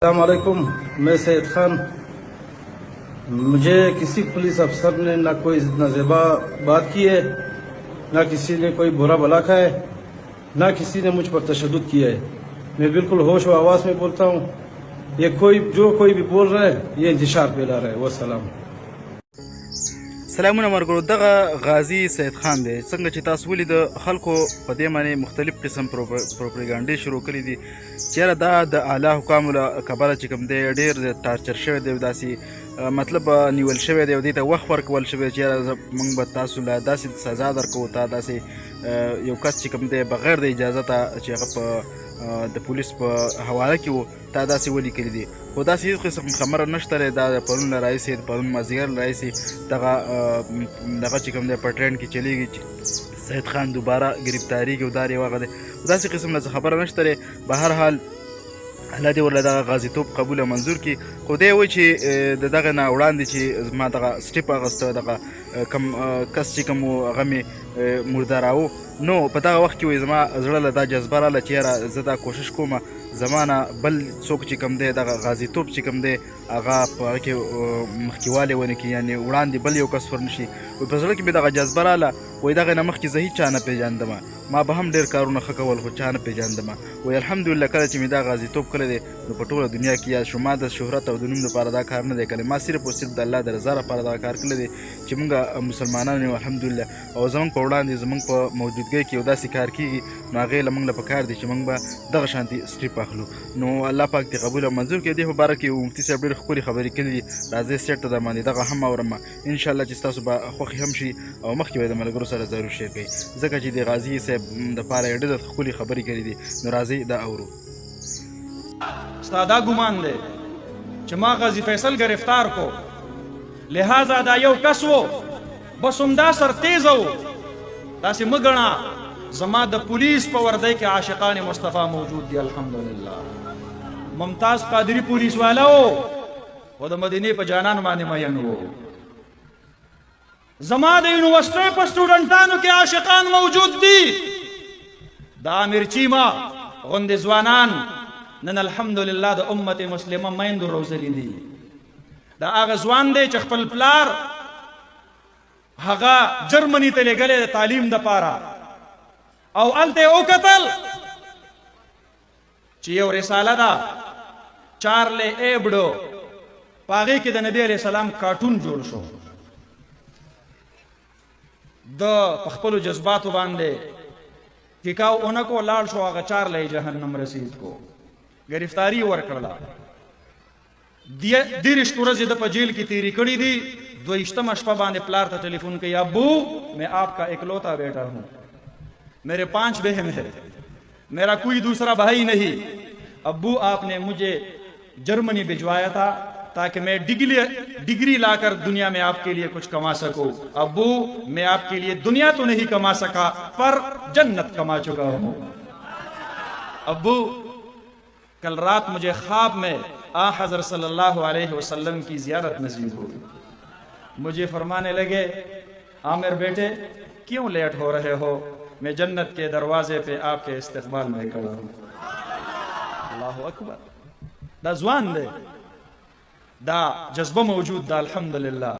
अस्सलामुअलैकुम, मैं सैयद खान। मुझे किसी पुलिस अफसर ने ना कोई नाज़ेबा बात की है, ना किसी ने कोई बुरा भला कहा है, ना किसी ने मुझ पर तशद्दुद किया है। मैं बिल्कुल होश व आवाज़ में बोलता हूँ। ये कोई भी बोल रहा है, ये इंतशार फैला रहा है। वस्सलाम। سلامونه مرګرو. دغه غازی سید خان دی. څنګه چې تاسو ولید خلکو په دې باندې مختلف قسم پروپاګاندا شروع کړي دي چې دا د اعلی حکامو له کبله چې کوم دی ډیر ټارچر شوی دی، داسې مطلب نیول شوی دی او دې ته وخت ورکول شوی چې موږ به تاسو له داسې سزا درکوو، تا داسې یو کس چې کوم دی بغیر د اجازته چې هغه په د پولیس په حواله کې و تا داسې ولیکلي دي، خو داسې هېڅ قسم خبره نشته دی. دا پرون له راهیسې پرون مازدیګر له راهیسې دغه چې کوم دی په ټرین کې چلیږي چې سید خان دوباره ګرفتاریږي او دا یو هغه دی، داسې قسم نه خبره نشته دی. به هر حال الله دې ورله دغه غازیتوب قبول او منظور کړي. خو دی وایي چې د دغه نه وړاندې چې ما دغه سټیپ اخیسته، دغه کم کس چې کوم و هغه مې مرداراوه، نو په دغه وخت کې وایي زما زړه له دا جذبه راله چې یاره زه دا کوشش کوم زما نه بل څوک چې کوم دی دغه غازیتوب چې کوم دی هغه په هغه کې مخکېوالی ونه کړي، یعنې وړاندې بل یو کس ورنشي. په زړه کې مې دغه جذبه راله، وایي دغه نه مخکې زه هېڅ چا نه پېژندمه، ما به هم ډېر کارونه ښه کول خو چا نه پېژندمه. وایي الحمدلله کله چې مې دا غازیتوب کړی دی نو په ټوله دنیا کې یاد شو. ما د شهرت او د نوم لپاره دا کار نه دی کړی، ما صرف او صرف د الله د رضا لپاره دا کار کړی دی چې موږ مسلمانان یو الحمدلله، او زموږ په وړاندې زموږ په موجودګۍ کې یو داسې کار کېږي نو هغې له موږ له پکار دی چې موږ به دغه شانتې سټیپ اخلو. نو الله پاک دې قبول او منظور کړي. دې په باره کې مفتي صاحب ډېرې ښکلې خبرې کړي دي، راځئ سیټ ته در باندې دغه هم اورم انشاءالله چې ستاسو به خوښې هم شي او مخکې به د ملګرو سره ضرور شیر کړئ، ځکه چې د غازي صاحب دپاره یې ډېرې ښکلې خبرې کړي دي. نو راځئ دا اورو. ستا دا ګمان دی چې ما غازی فیصل گرفتار کو، لہذا دا یو کس و بس همدا سرتیزه و، داسې مه ګڼه زما د پولیس په وردی کې عاشقان مصطفی موجود دی. الحمدلله ممتاز قادری پولیس والا و او د مدینې په جانان باندې مین و. زما د یونیورسټۍ په سټوډنټانو کې عاشقان موجود دي. دا امیر چیما غوندې ځوانان نن الحمدلله د امت مسلمه میندو روزلی دي. دا هغه ځوان دی چې خپل پلار هغه جرمني ته لېږلی د تعلیم دپاره او هلته یې وکتل چې یو رساله ده چارلی ایبډو، په هغې کې د نبي علیه السلام کارټون جوړ شو. د په خپلو جذباتو باندې ټیکاو ونه کو، لاړ شو هغه چارلی جهنم رسید کو، گرفتاری ورکړله. 30 ورځې د په جیل کې تیری کړي دي. 22 شپه باندې پلار ته ټلیفون کوي، ابو میں آپ کا اکلوتا بیٹا ہوں، میرے 5 بہن ہیں، میرا کوئی دوسرا بھائی نہیں. ابو آپ نے مجھے جرمنی بھجوایا تھا تاکہ میں ڈگری لا کر دنیا میں آپ کے لیے کچھ کما سکوں. ابو میں آپ کے لیے دنیا تو نہیں کما سکا پر جنت کما چکا ہوں. ابو کل رات مجھے خواب میں آ حضرت صلی اللہ علیہ وسلم کی زیارت نصیب ہوئی. مجھے فرمانے لگے عامر بیٹے کیوں لیٹ ہو رہے ہو، میں جنت کے دروازے پہ آپ کے استقبال میں کھڑا ہوں. اللہ اکبر. دا ځوان دی، دا جذبه موجود ده الحمدلله.